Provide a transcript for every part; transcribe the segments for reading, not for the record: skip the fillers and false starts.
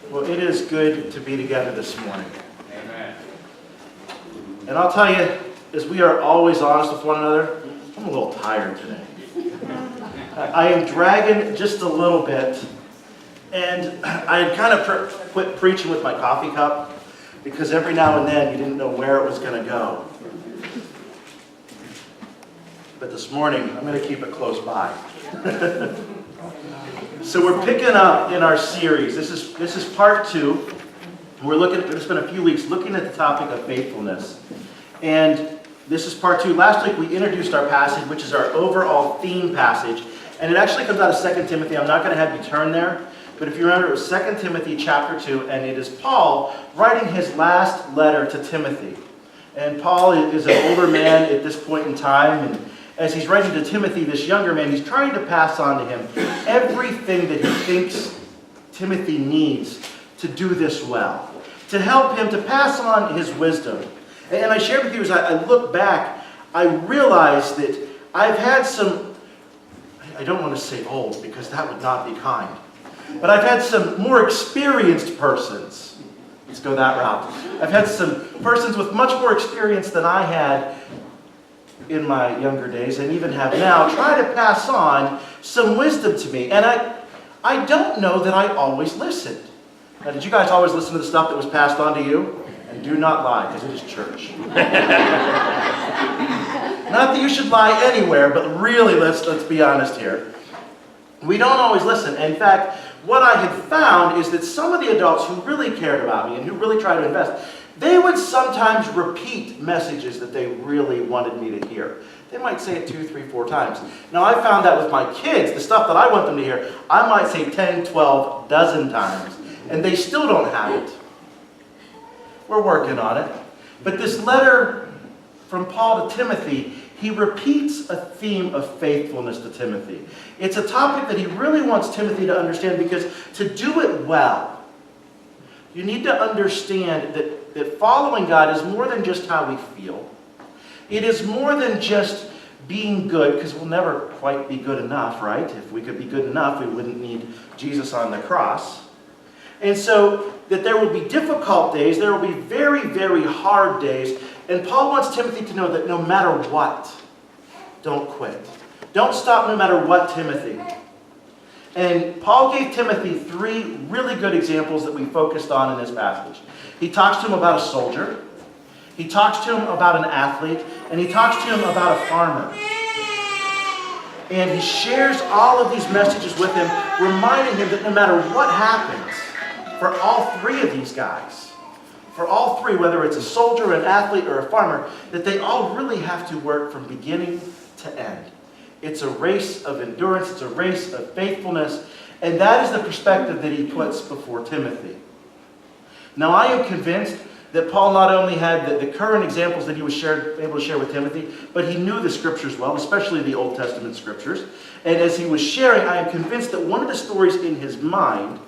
Well, it is good to be together this morning. Amen. And I'll tell you, as we are always honest with one another, I'm a little tired today. I am dragging just a little bit. And I had kind of quit preaching with my coffee cup because every now and then you didn't know where it was going to go. But this morning, I'm going to keep it close by. So we're picking up in our series. This is part 2. We've spent a few weeks looking at the topic of faithfulness. And this is part 2. Last week we introduced our passage, which is our overall theme passage. And it actually comes out of 2 Timothy. I'm not going to have you turn there. But if you remember, it was 2 Timothy chapter 2. And it is Paul writing his last letter to Timothy. And Paul is an older man at this point in time. And as he's writing to Timothy, this younger man, he's trying to pass on to him everything that he thinks Timothy needs to do this well, to help him to pass on his wisdom. And I shared with you as I look back, I realized that I've had some, I don't want to say old because that would not be kind, but I've had some more experienced persons. Let's go that route. I've had some persons with much more experience than I had in my younger days, and even have now, try to pass on some wisdom to me. And I don't know that I always listened. Now, did you guys always listen to the stuff that was passed on to you? And do not lie, because it is church. Not that you should lie anywhere, but really, let's be honest here. We don't always listen. In fact, what I had found is that some of the adults who really cared about me and who really tried to invest, they would sometimes repeat messages that they really wanted me to hear. They might say it 2, 3, 4 times. Now, I found that with my kids, the stuff that I want them to hear, I might say 10, 12, dozen times, and they still don't have it. We're working on it. But this letter from Paul to Timothy, he repeats a theme of faithfulness to Timothy. It's a topic that he really wants Timothy to understand, because to do it well, you need to understand that following God is more than just how we feel. It is more than just being good, because we'll never quite be good enough, right? If we could be good enough, we wouldn't need Jesus on the cross. And so that there will be difficult days, there will be very, very hard days. And Paul wants Timothy to know that no matter what, don't quit. Don't stop no matter what, Timothy. And Paul gave Timothy 3 really good examples that we focused on in this passage. He talks to him about a soldier, he talks to him about an athlete, and he talks to him about a farmer. And he shares all of these messages with him, reminding him that no matter what happens, for all 3 of these guys, for all 3, whether it's a soldier, an athlete, or a farmer, that they all really have to work from beginning to end. It's a race of endurance. It's a race of faithfulness. And that is the perspective that he puts before Timothy. Now, I am convinced that Paul not only had the current examples that he was able to share with Timothy, but he knew the Scriptures well, especially the Old Testament Scriptures. And as he was sharing, I am convinced that one of the stories in his mind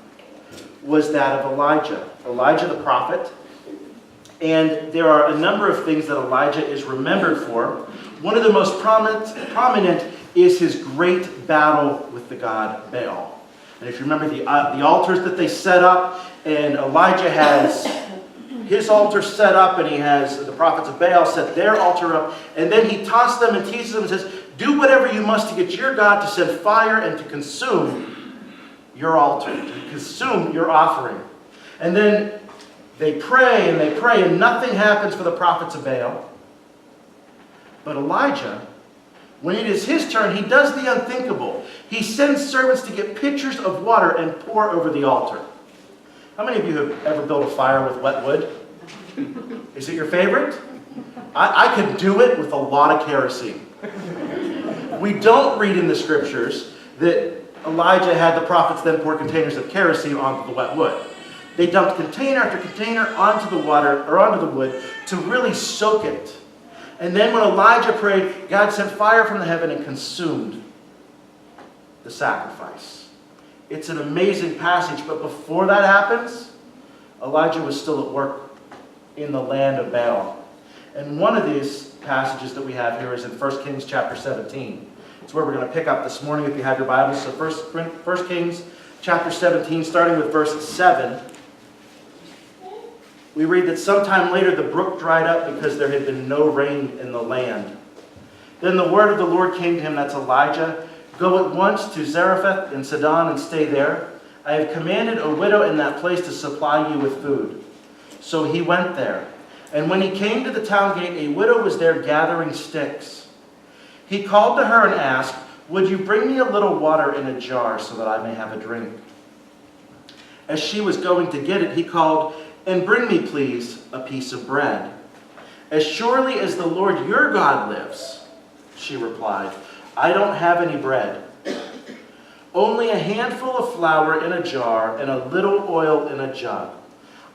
was that of Elijah the prophet. And there are a number of things that Elijah is remembered for. One of the most prominent is his great battle with the god Baal. And if you remember the altars that they set up, and Elijah has his altar set up, and he has the prophets of Baal set their altar up, and then he taunts them and teases them and says, do whatever you must to get your God to send fire and to consume your altar, to consume your offering. And then they pray, and nothing happens for the prophets of Baal. But Elijah, when it is his turn, he does the unthinkable. He sends servants to get pitchers of water and pour over the altar. How many of you have ever built a fire with wet wood? Is it your favorite? I could do it with a lot of kerosene. We don't read in the Scriptures that Elijah had the prophets then pour containers of kerosene onto the wet wood. They dumped container after container onto the water, or onto the wood, to really soak it. And then when Elijah prayed, God sent fire from the heaven and consumed the sacrifice. It's an amazing passage, but before that happens, Elijah was still at work in the land of Baal. And one of these passages that we have here is in 1 Kings chapter 17. It's where we're going to pick up this morning if you have your Bibles. So 1 Kings chapter 17, starting with verse 7. we read that sometime later the brook dried up because there had been no rain in the land. Then the word of the Lord came to him, that's Elijah, "Go at once to Zarephath in Sidon and stay there. I have commanded a widow in that place to supply you with food." So he went there. And when he came to the town gate, a widow was there gathering sticks. He called to her and asked, "Would you bring me a little water in a jar so that I may have a drink?" As she was going to get it, he called, "And bring me, please, a piece of bread." "As surely as the Lord your God lives," she replied, "I don't have any bread. Only a handful of flour in a jar and a little oil in a jug.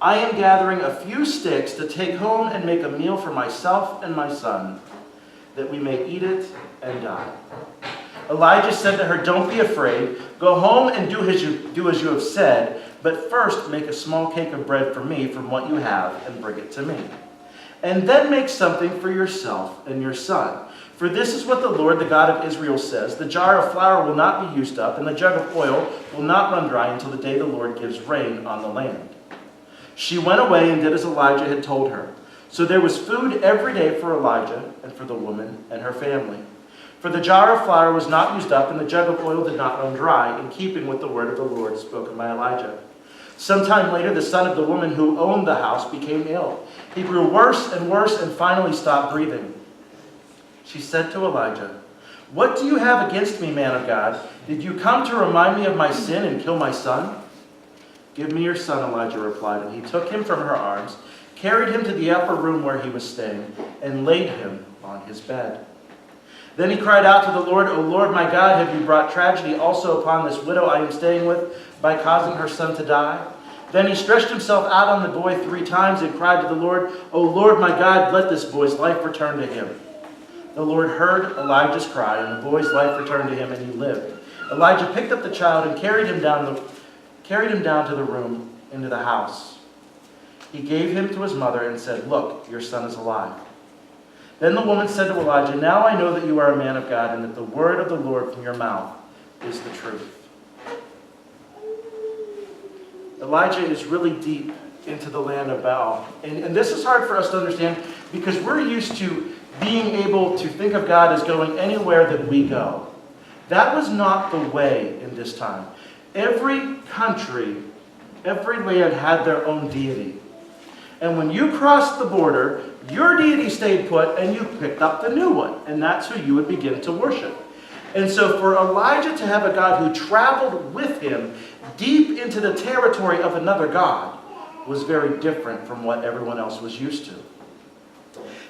I am gathering a few sticks to take home and make a meal for myself and my son, that we may eat it and die." Elijah said to her, "Don't be afraid. Go home and do as you have said, but first make a small cake of bread for me from what you have and bring it to me. And then make something for yourself and your son. For this is what the Lord, the God of Israel, says, the jar of flour will not be used up, and the jug of oil will not run dry until the day the Lord gives rain on the land." She went away and did as Elijah had told her. So there was food every day for Elijah and for the woman and her family. For the jar of flour was not used up, and the jug of oil did not run dry, in keeping with the word of the Lord spoken by Elijah. Sometime later, the son of the woman who owned the house became ill. He grew worse and finally stopped breathing. She said to Elijah, "What do you have against me, man of God? Did you come to remind me of my sin and kill my son?" "Give me your son," Elijah replied, and he took him from her arms, carried him to the upper room where he was staying, and laid him on his bed. Then he cried out to the Lord, "O Lord my God, have you brought tragedy also upon this widow I am staying with by causing her son to die?" Then he stretched himself out on the boy 3 times and cried to the Lord, "O Lord my God, let this boy's life return to him." The Lord heard Elijah's cry, and the boy's life returned to him, and he lived. Elijah picked up the child and carried him down to the room into the house. He gave him to his mother and said, "Look, your son is alive." Then the woman said to Elijah, "Now I know that you are a man of God, and that the word of the Lord from your mouth is the truth." Elijah is really deep into the land of Baal. And this is hard for us to understand because we're used to being able to think of God as going anywhere that we go. That was not the way in this time. Every country, every land had their own deity. And when you crossed the border, your deity stayed put and you picked up the new one. And that's who you would begin to worship. And so for Elijah to have a God who traveled with him deep into the territory of another God was very different from what everyone else was used to.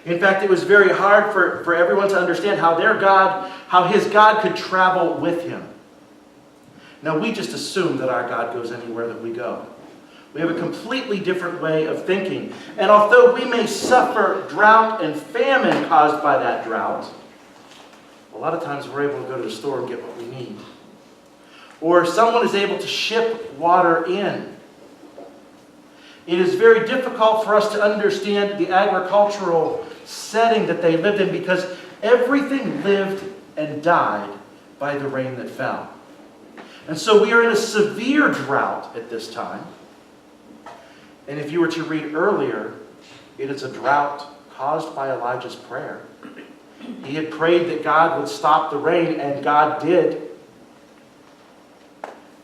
In fact, it was very hard for everyone to understand how his God could travel with him. Now, we just assume that our God goes anywhere that we go. We have a completely different way of thinking. And although we may suffer drought and famine caused by that drought, a lot of times we're able to go to the store and get what we need. Or someone is able to ship water in. It is very difficult for us to understand the agricultural setting that they lived in because everything lived and died by the rain that fell. And so we are in a severe drought at this time. And if you were to read earlier, it is a drought caused by Elijah's prayer. He had prayed that God would stop the rain, and God did.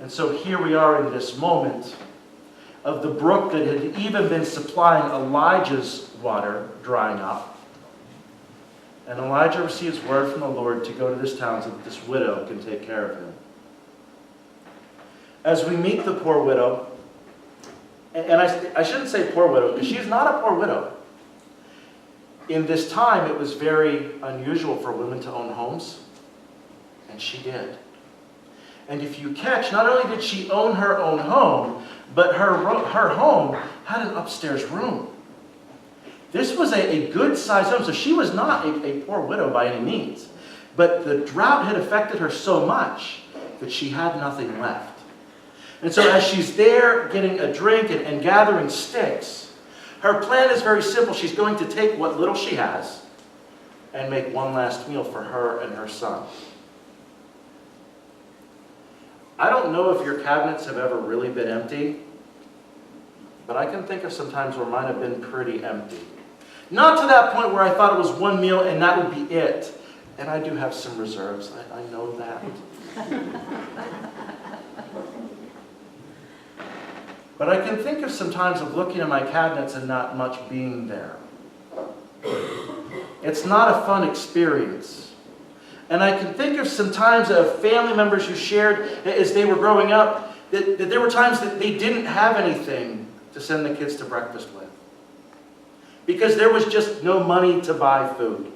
And so here we are in this moment of the brook that had even been supplying Elijah's water drying up. And Elijah receives word from the Lord to go to this town so that this widow can take care of him. As we meet the poor widow, and I shouldn't say poor widow, because she's not a poor widow. In this time, it was very unusual for women to own homes, and she did. And if you catch, not only did she own her own home, but her home had an upstairs room. This was a good-sized home, so she was not a poor widow by any means. But the drought had affected her so much that she had nothing left. And so as she's there getting a drink and gathering sticks, her plan is very simple. She's going to take what little she has and make one last meal for her and her son. I don't know if your cabinets have ever really been empty, But I can think of some times where mine have been pretty empty. Not to that point where I thought it was one meal and that would be it. And I do have some reserves, I know that. But I can think of some times of looking at my cabinets and not much being there. It's not a fun experience. And I can think of some times of family members who shared as they were growing up that there were times that they didn't have anything to send the kids to breakfast with. Because there was just no money to buy food.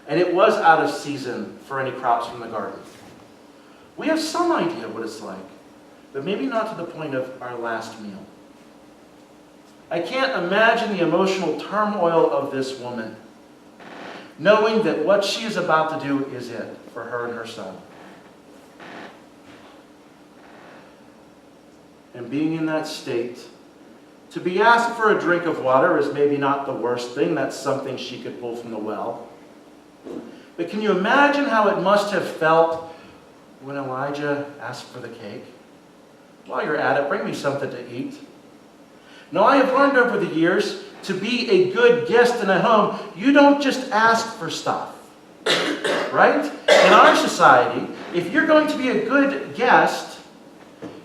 And it was out of season for any crops from the garden. We have some idea what it's like, but maybe not to the point of our last meal. I can't imagine the emotional turmoil of this woman, knowing that what she is about to do is it for her and her son. And being in that state, to be asked for a drink of water is maybe not the worst thing. That's something she could pull from the well. But can you imagine how it must have felt when Elijah asked for the cake? While you're at it, bring me something to eat. Now, I have learned over the years, to be a good guest in a home, you don't just ask for stuff. Right? In our society, if you're going to be a good guest,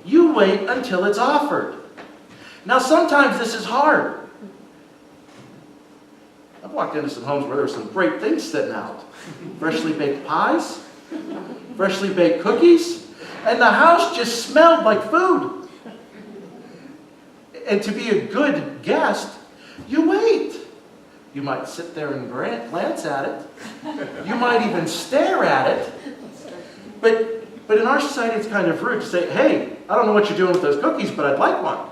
you wait until it's offered. Now, sometimes this is hard. I've walked into some homes where there were some great things sitting out. Freshly baked pies, freshly baked cookies, and the house just smelled like food. And to be a good guest, you wait. You might sit there and glance at it. You might even stare at it. But in our society, it's kind of rude to say, hey, I don't know what you're doing with those cookies, but I'd like one.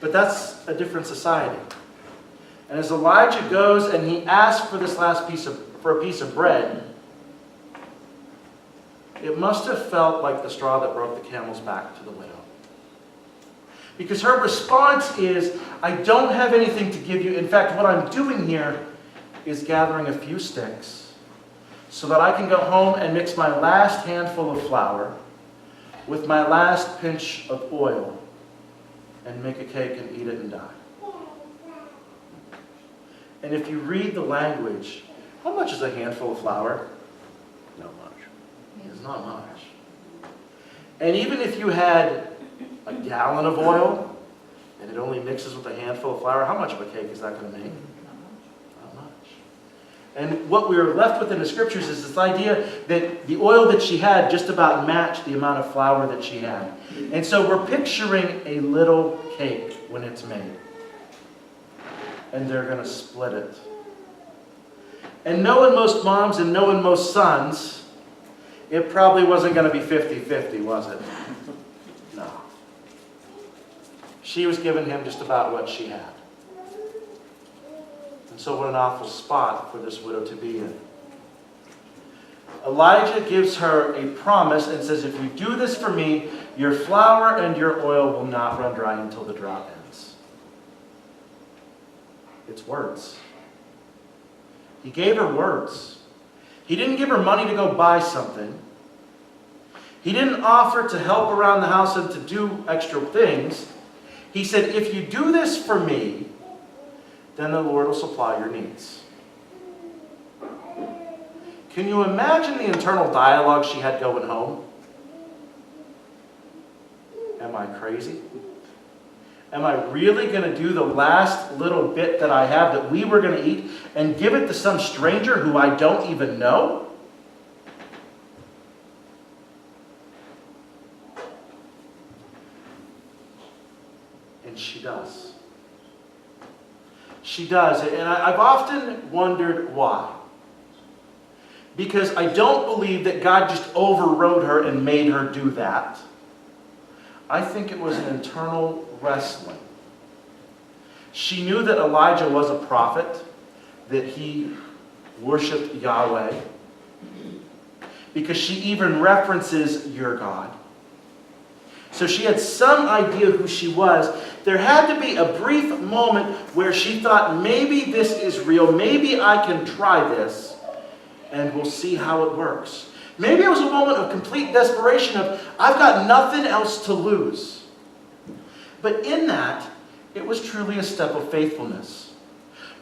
But that's a different society. And as Elijah goes and he asks for this last piece of bread, it must have felt like the straw that broke the camel's back to the widow. Because her response is, I don't have anything to give you. In fact, what I'm doing here is gathering a few sticks so that I can go home and mix my last handful of flour with my last pinch of oil and make a cake and eat it and die. And if you read the language, how much is a handful of flour? Not much. It's not much. And even if you had a gallon of oil and it only mixes with a handful of flour, how much of a cake is that going to make? Not much. And what we are left with in the scriptures is this idea that the oil that she had just about matched the amount of flour that she had. And so we're picturing a little cake when it's made. And they're going to split it. And knowing most moms and knowing most sons, it probably wasn't going to be 50-50, was it? No. She was giving him just about what she had. And so what an awful spot for this widow to be in. Elijah gives her a promise and says, if you do this for me, your flour and your oil will not run dry until the drought ends. It's words. He gave her words. He didn't give her money to go buy something. He didn't offer to help around the house and to do extra things. He said, if you do this for me, then the Lord will supply your needs. Can you imagine the internal dialogue she had going home? Am I crazy? Am I really going to do the last little bit that I have that we were going to eat and give it to some stranger who I don't even know? And she does. She does. And I've often wondered why. Because I don't believe that God just overrode her and made her do that. I think it was an internal wrestling. She knew that Elijah was a prophet, that he worshipped Yahweh, because she even references your God. So she had some idea who she was. There had to be a brief moment where she thought, maybe this is real, maybe I can try this, and we'll see how it works. Maybe it was a moment of complete desperation of, I've got nothing else to lose. But in that, it was truly a step of faithfulness.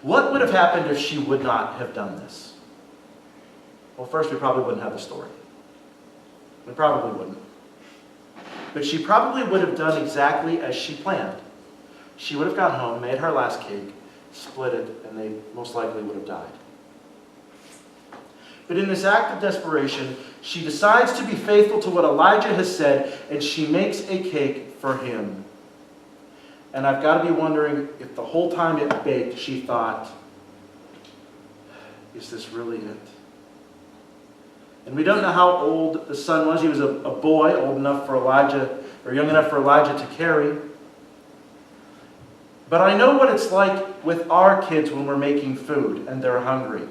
What would have happened if she would not have done this? Well, first, we probably wouldn't have the story. We probably wouldn't. But she probably would have done exactly as she planned. She would have gone home, made her last cake, split it, and they most likely would have died. But in this act of desperation, she decides to be faithful to what Elijah has said, and she makes a cake for him. And I've got to be wondering if the whole time it baked, she thought, is this really it? And we don't know how old the son was. He was a boy, old enough for Elijah, or young enough for Elijah to carry. But I know what it's like with our kids when we're making food and they're hungry.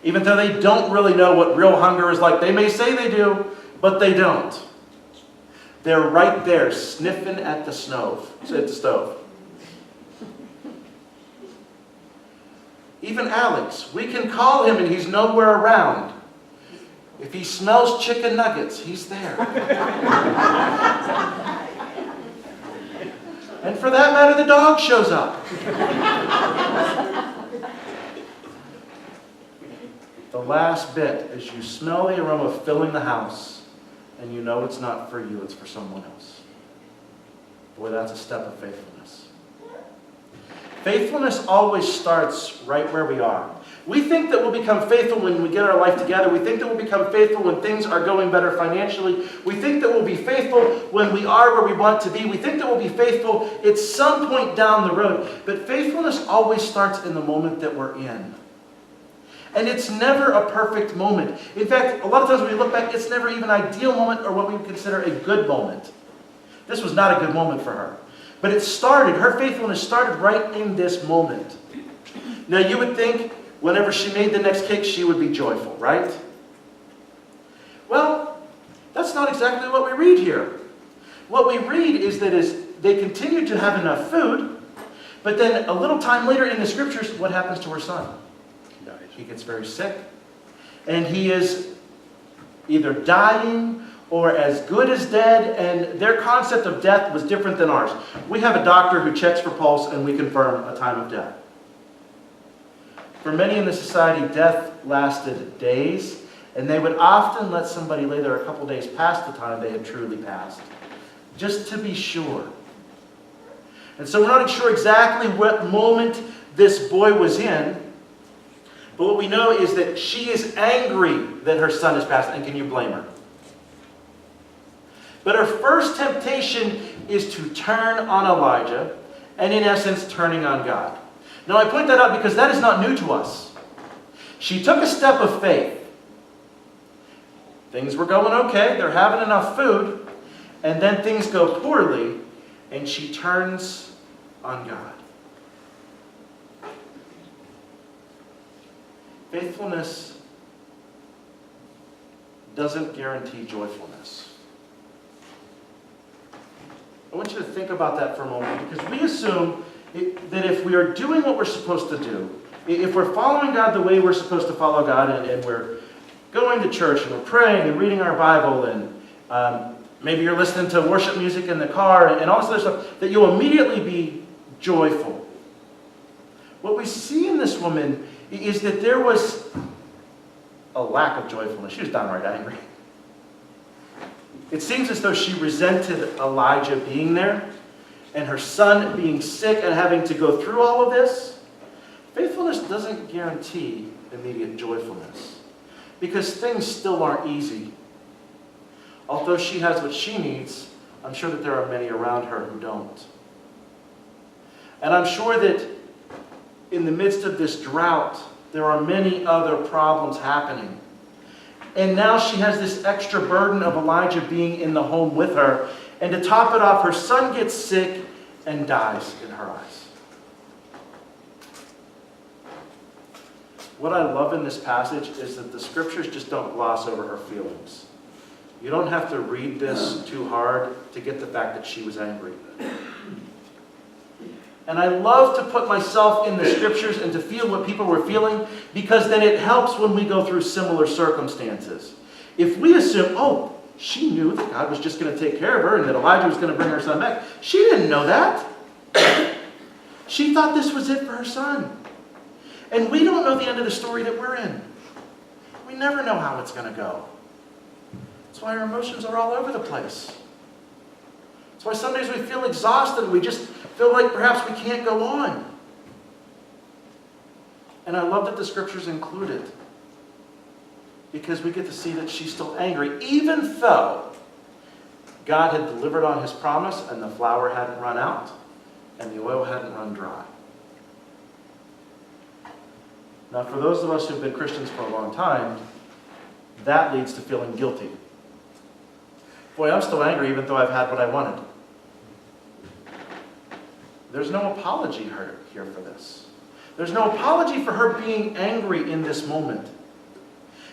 Even though they don't really know what real hunger is like. They may say they do, but they don't. They're right there, sniffing at the stove. Even Alex, we can call him and he's nowhere around. If he smells chicken nuggets, he's there. And for that matter, the dog shows up. The last bit, as you smell the aroma filling the house, and you know it's not for you, it's for someone else. Boy, that's a step of faithfulness. Faithfulness always starts right where we are. We think that we'll become faithful when we get our life together. We think that we'll become faithful when things are going better financially. We think that we'll be faithful when we are where we want to be. We think that we'll be faithful at some point down the road. But faithfulness always starts in the moment that we're in. And it's never a perfect moment. In fact, a lot of times when we look back, it's never even an ideal moment or what we would consider a good moment. This was not a good moment for her. But it started, her faithfulness started right in this moment. Now you would think whenever she made the next cake, she would be joyful, right? Well, that's not exactly what we read here. What we read is that as they continued to have enough food, but then a little time later in the scriptures, what happens to her son? He gets very sick, and he is either dying or as good as dead, and their concept of death was different than ours. We have a doctor who checks for pulse, and we confirm a time of death. For many in the society, death lasted days, and they would often let somebody lay there a couple days past the time they had truly passed, just to be sure. And so we're not sure exactly what moment this boy was in, but what we know is that she is angry that her son has passed, and can you blame her? But her first temptation is to turn on Elijah, and in essence, turning on God. Now I point that out because that is not new to us. She took a step of faith. Things were going okay, they're having enough food, and then things go poorly, and she turns on God. Faithfulness doesn't guarantee joyfulness. I want you to think about that for a moment, because we assume that if we are doing what we're supposed to do, if we're following God the way we're supposed to follow God, and we're going to church, and we're praying and reading our Bible, and maybe you're listening to worship music in the car, and all this other stuff, that you'll immediately be joyful. What we see in this woman is that there was a lack of joyfulness. She was downright angry. It seems as though she resented Elijah being there and her son being sick and having to go through all of this. Faithfulness doesn't guarantee immediate joyfulness because things still aren't easy. Although she has what she needs, I'm sure that there are many around her who don't. And I'm sure that in the midst of this drought, there are many other problems happening. And now she has this extra burden of Elijah being in the home with her. And to top it off, her son gets sick and dies in her eyes. What I love in this passage is that the scriptures just don't gloss over her feelings. You don't have to read this too hard to get the fact that she was angry. And I love to put myself in the scriptures and to feel what people were feeling, because then it helps when we go through similar circumstances. If we assume, oh, She knew that God was just going to take care of her and that Elijah was going to bring her son back. She didn't know that. She thought this was it for her son. And we don't know the end of the story that we're in. We never know how it's going to go. That's why our emotions are all over the place. That's why some days we feel exhausted. We just feel like perhaps we can't go on. And I love that the scriptures include it, because we get to see that she's still angry, even though God had delivered on his promise and the flour hadn't run out and the oil hadn't run dry. Now, for those of us who've been Christians for a long time, that leads to feeling guilty. Boy, I'm still angry even though I've had what I wanted. There's no apology here for this. There's no apology for her being angry in this moment.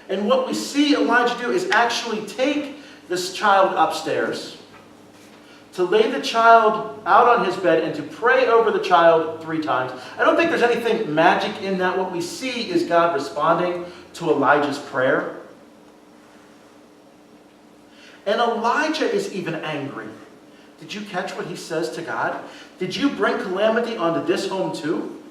And what we see Elijah do is actually take this child upstairs, to lay the child out on his bed and to pray over the child 3 times. I don't think there's anything magic in that. What we see is God responding to Elijah's prayer. And Elijah is even angry. Did you catch what he says to God? Did you bring calamity onto this home too?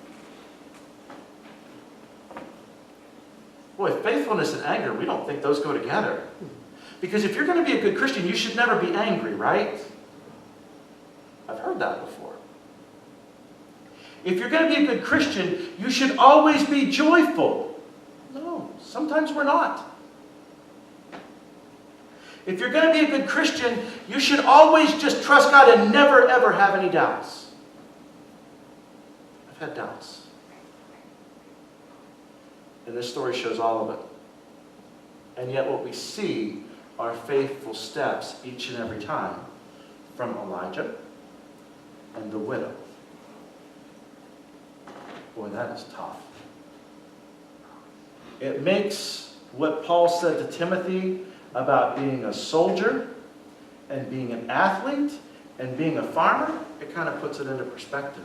Boy, faithfulness and anger, we don't think those go together. Because if you're going to be a good Christian, you should never be angry, right? I've heard that before. If you're going to be a good Christian, you should always be joyful. No, sometimes we're not. If you're going to be a good Christian, you should always just trust God and never, ever have any doubts. I've had doubts. And this story shows all of it. And yet what we see are faithful steps each and every time from Elijah and the widow. Boy, that is tough. It makes what Paul said to Timothy about being a soldier and being an athlete and being a farmer, it kind of puts it into perspective.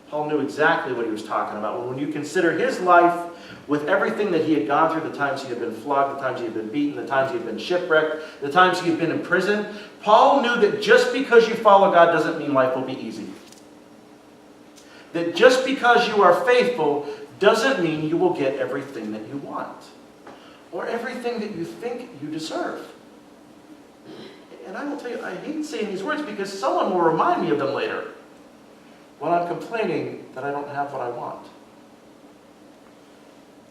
Paul knew exactly what he was talking about. When you consider his life with everything that he had gone through, the times he had been flogged, the times he had been beaten, the times he had been shipwrecked, the times he had been in prison, Paul knew that just because you follow God doesn't mean life will be easy. That just because you are faithful doesn't mean you will get everything that you want or everything that you think you deserve. And I will tell you, I hate saying these words because someone will remind me of them later when I'm complaining that I don't have what I want.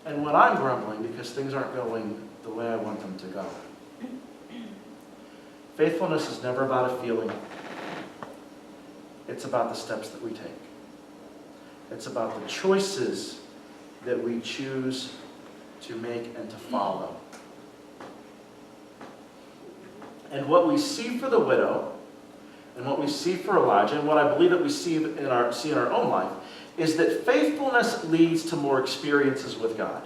And when I'm grumbling because things aren't going the way I want them to go. Faithfulness is never about a feeling. It's about the steps that we take. It's about the choices that we choose to make and to follow. And what we see for the widow, and what we see for Elijah, and what I believe that we see in our own life, is that faithfulness leads to more experiences with God.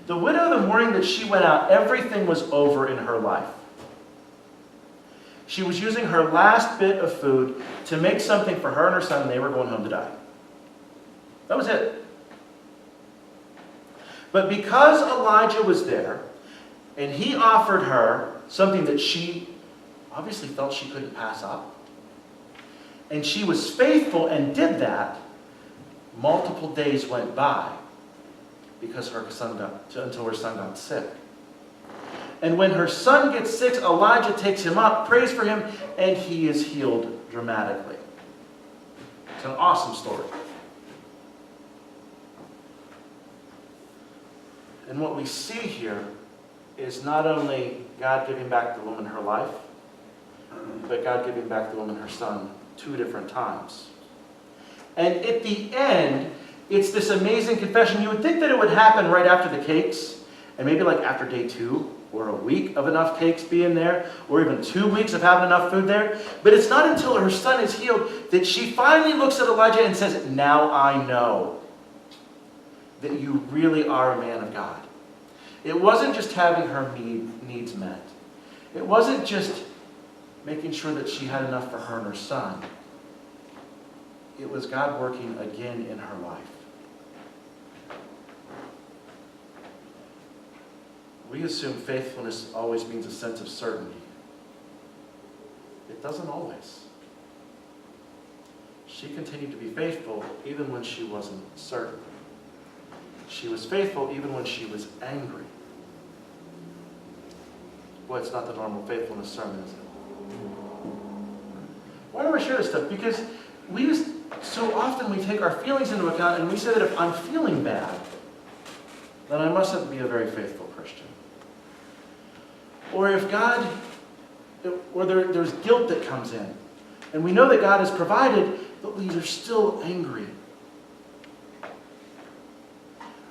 The widow, the morning that she went out, everything was over in her life. She was using her last bit of food to make something for her and her son, and they were going home to die. That was it. But because Elijah was there, and he offered her something that she obviously felt she couldn't pass up, and she was faithful and did that, multiple days went by because until her son got sick. And when her son gets sick, Elijah takes him up, prays for him, and he is healed dramatically. It's an awesome story. And what we see here is not only God giving back the woman her life, but God giving back the woman her son 2 different times. And at the end, it's this amazing confession. You would think that it would happen right after the cakes, and maybe like after day 2, or a week of enough cakes being there, or even 2 weeks of having enough food there. But it's not until her son is healed that she finally looks at Elijah and says, "Now I know that you really are a man of God." It wasn't just having her needs met. It wasn't just making sure that she had enough for her and her son. It was God working again in her life. We assume faithfulness always means a sense of certainty. It doesn't always. She continued to be faithful even when she wasn't certain. She was faithful even when she was angry. Boy, it's not the normal faithfulness sermon, is it? Why do I share this stuff? Because so often we take our feelings into account and we say that if I'm feeling bad, then I mustn't be a very faithful Christian. Or if God, or there's guilt that comes in, and we know that God has provided, but we are still angry.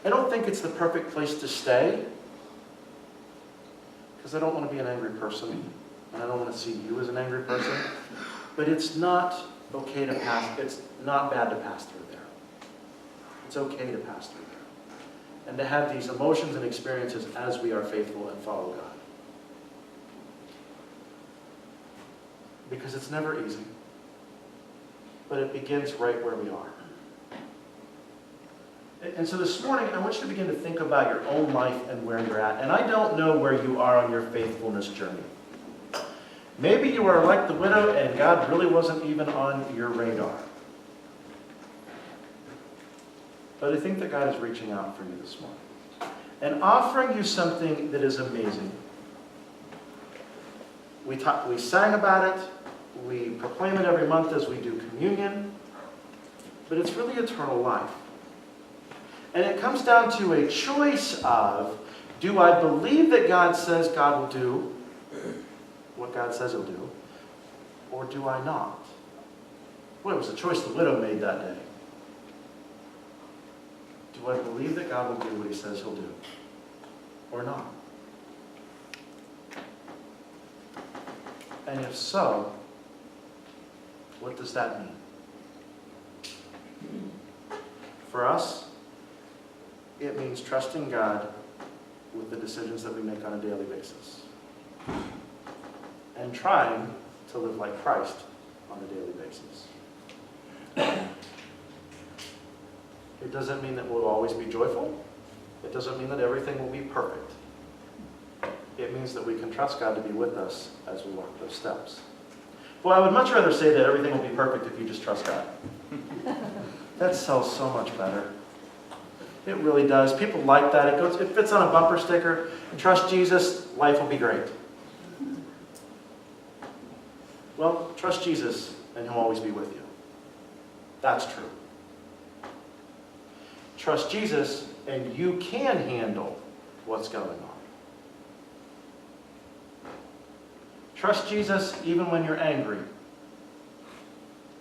I don't think it's the perfect place to stay, because I don't want to be an angry person, and I don't want to see you as an angry person, but it's not okay to pass, it's not bad to pass through there. It's okay to pass through there. And to have these emotions and experiences as we are faithful and follow God. Because it's never easy, but it begins right where we are. And so this morning, I want you to begin to think about your own life and where you're at. And I don't know where you are on your faithfulness journey. Maybe you are like the widow and God really wasn't even on your radar. But I think that God is reaching out for you this morning and offering you something that is amazing. We sang about it. We proclaim it every month as we do communion. But it's really eternal life. And it comes down to a choice of, do I believe that God says God will do what God says he'll do, or do I not? Well, it was a choice the widow made that day. Do I believe that God will do what he says he'll do, or not? And if so, what does that mean? For us, it means trusting God with the decisions that we make on a daily basis. And trying to live like Christ on a daily basis. It doesn't mean that we'll always be joyful. It doesn't mean that everything will be perfect. It means that we can trust God to be with us as we walk those steps. Well, I would much rather say that everything will be perfect if you just trust God. That sells so much better. It really does. People like that. It fits on a bumper sticker. Trust Jesus, life will be great. Well, trust Jesus and he'll always be with you. That's true. Trust Jesus and you can handle what's going on. Trust Jesus even when you're angry.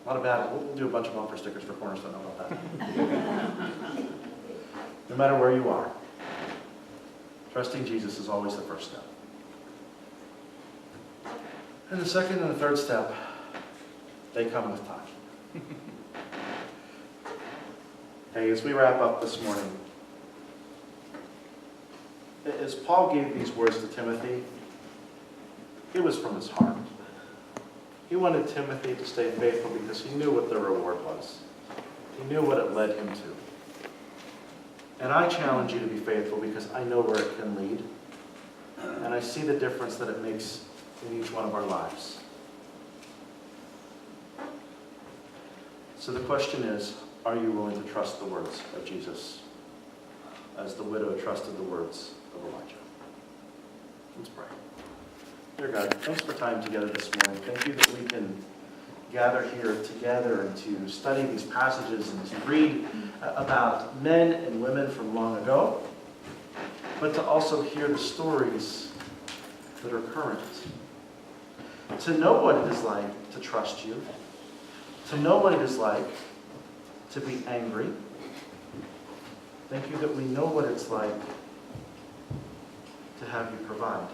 Not a bad one. We'll do a bunch of bumper stickers for Cornerstone. How about that? No matter where you are, trusting Jesus is always the first step. And the second and the third step, they come with time. Hey, as we wrap up this morning, as Paul gave these words to Timothy, it was from his heart. He wanted Timothy to stay faithful because he knew what the reward was. He knew what it led him to. And I challenge you to be faithful because I know where it can lead. And I see the difference that it makes in each one of our lives. So the question is, are you willing to trust the words of Jesus as the widow trusted the words of Elijah? Let's pray. Dear God, thanks for time together this morning. Thank you that we can gather here together and to study these passages and to read about men and women from long ago, but to also hear the stories that are current. To know what it is like to trust you, to know what it is like to be angry. Thank you that we know what it's like to have you provide.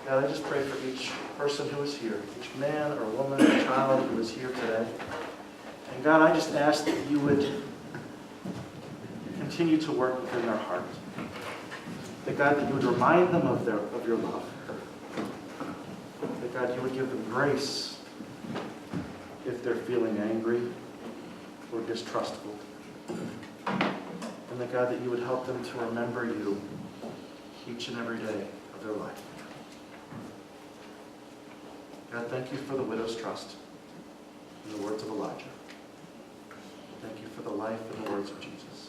God, I just pray for each person who is here, each man or woman or child who is here today. And God, I just ask that you would continue to work within their heart. That God, that you would remind them of your love. That God, you would give them grace if they're feeling angry or distrustful. And and that, God, that you would help them to remember you each and every day of their life. God, thank you for the widow's trust in the words of Elijah. Thank you for the life and the words of Jesus.